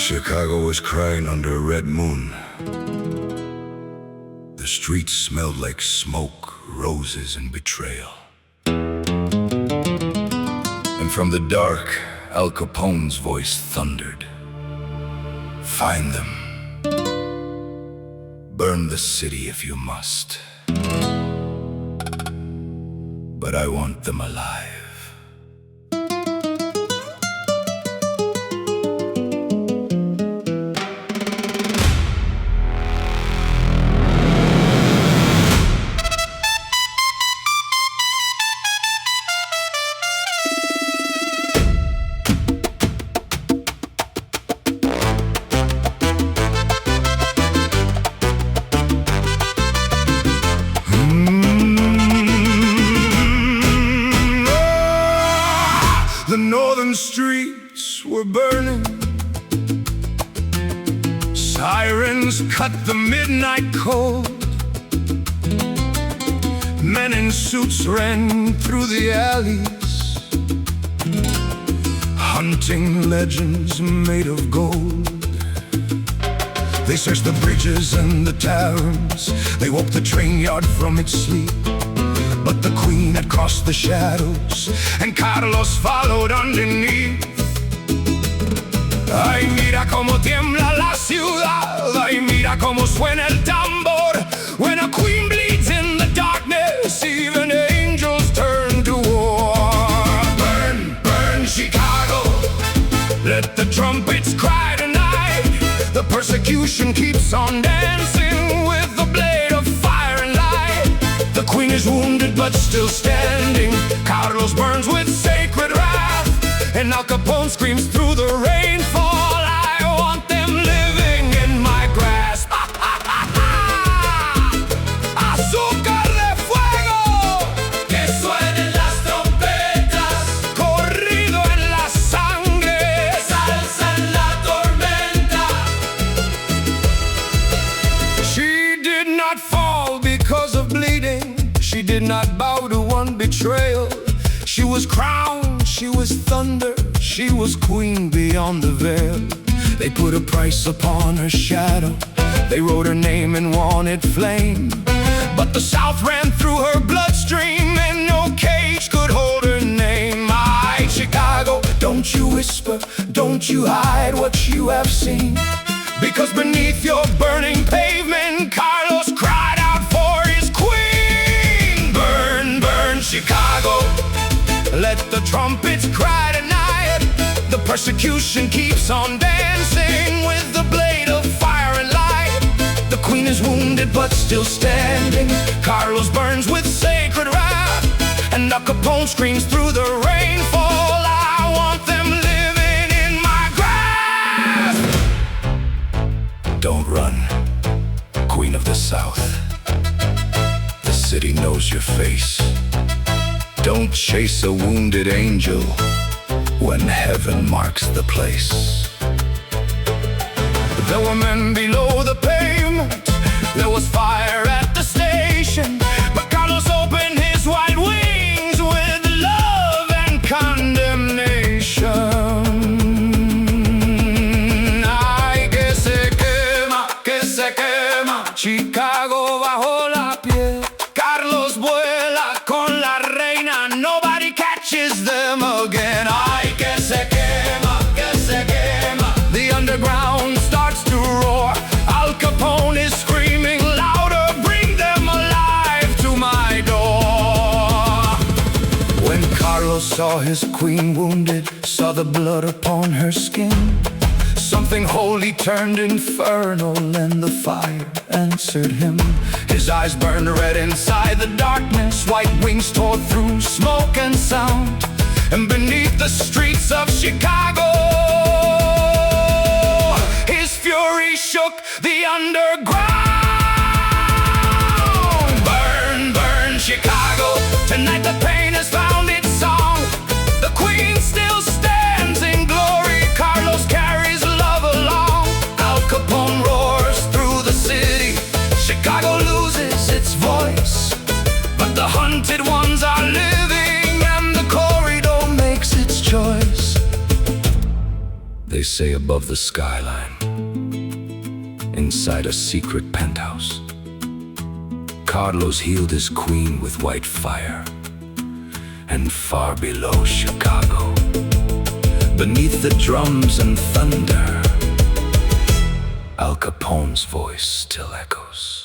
Chicago was crying under a red moon. The streets smelled like smoke, roses, and betrayal. And from the dark, Al Capone's voice thundered. Find them. Burn the city if you must. But I want them alive. The northern streets were burning. Sirens cut the midnight cold. Men in suits ran through the alleys, hunting legends made of gold. They searched the bridges and the taverns. They woke the train yard from its sleep. But the queen had crossed the shadows, and Carlos followed underneath. Ay, mira cómo tiembla la ciudad. Ay, mira cómo suena el tambor. When a queen bleeds in the darkness, even angels turn to war. Burn, burn Chicago. Let the trumpets cry tonight. The persecution keeps on dancing with the blade of fire and light. The queen is wounded but still standing. Carlos burns with sacred wrath, and Al Capone screams through the rainfall. I want them living in my grasp. Azúcar de fuego, que suenen las trompetas, corrido en la sangre, salsa en la tormenta. She did not fall because of bleeding. She did not bow to one betrayal. She was crowned, she was thunder, she was queen beyond the veil. They put a price upon her shadow. They wrote her name in wanted flame. But the South ran through her bloodstream, and no cage could hold her name. My Chicago, don't you whisper, don't you hide what you have seen. Because beneath your burning pavement, Carlos cried out for his queen. Burn, burn Chicago. Let the trumpets cry tonight. The persecution keeps on dancing with the blade of fire and light. The queen is wounded but still standing. Carlos burns with sacred wrath, and Al Capone screams through the rainfall. I want them living in my grasp. Don't run, Queen of the South. The city knows your face. Don't chase a wounded angel when heaven marks the place. There were men below the pavement. There was fire at the station. But Carlos opened his wide wings with love and condemnation. Ay, que se quema, Chicago bajo la piel. Carlos vuela con la reina. Nobody catches them again. Ay, que se quema, que se quema. The underground starts to roar. Al Capone is screaming louder. Bring them alive to my door. When Carlos saw his queen wounded, saw the blood upon her skin, something holy turned infernal, and the fire answered him. His eyes burned red inside the darkness. White wings tore through smoke and sound. And beneath the streets of Chicago, his fury shook the underground. Burn, burn Chicago. Tonight the pain has found its song. The queen still stands in glory. Carlos carries love along. Al Capone roars through the city. Chicago loses its voice, but the hunted ones are living, and the corridor makes its choice. they say, above the skyline, inside a secret penthouse. Carlos healed his queen with white fire, and far below Chicago, beneath the drums and thunder, Al Capone's voice still echoes.